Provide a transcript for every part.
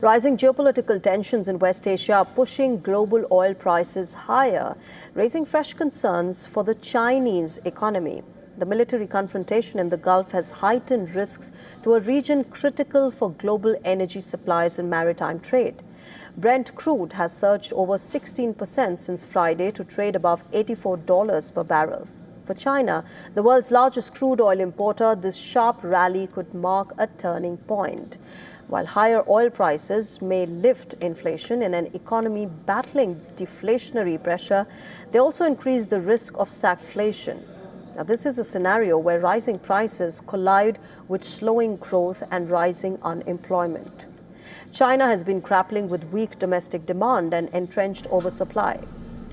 Rising geopolitical tensions in West Asia are pushing global oil prices higher, raising fresh concerns for the Chinese economy. The military confrontation in the Gulf has heightened risks to a region critical for global energy supplies and maritime trade. Brent crude has surged over 16% since Friday to trade above $84 per barrel. For China, the world's largest crude oil importer, this sharp rally could mark a turning point. While higher oil prices may lift inflation in an economy battling deflationary pressure, they also increase the risk of stagflation. Now, this is a scenario where rising prices collide with slowing growth and rising unemployment. China has been grappling with weak domestic demand and entrenched oversupply.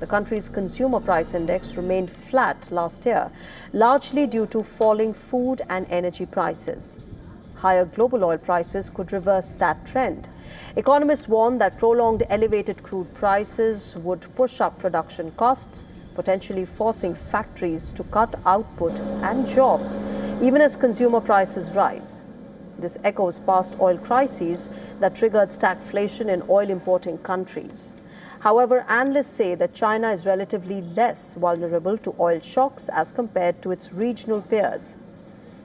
The country's consumer price index remained flat last year, largely due to falling food and energy prices. Higher global oil prices could reverse that trend. Economists warn that prolonged elevated crude prices would push up production costs, potentially forcing factories to cut output and jobs, even as consumer prices rise. This echoes past oil crises that triggered stagflation in oil-importing countries. However, analysts say that China is relatively less vulnerable to oil shocks as compared to its regional peers.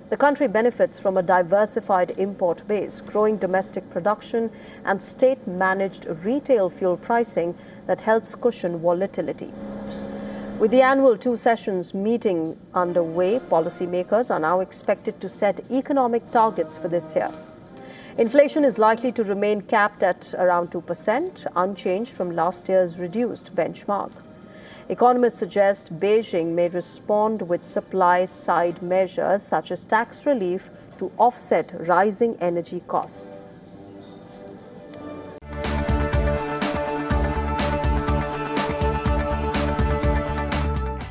The country benefits from a diversified import base, growing domestic production, and state-managed retail fuel pricing that helps cushion volatility. With the annual two-sessions meeting underway, policymakers are now expected to set economic targets for this year. Inflation is likely to remain capped at around 2%, unchanged from last year's reduced benchmark. Economists suggest Beijing may respond with supply-side measures such as tax relief to offset rising energy costs.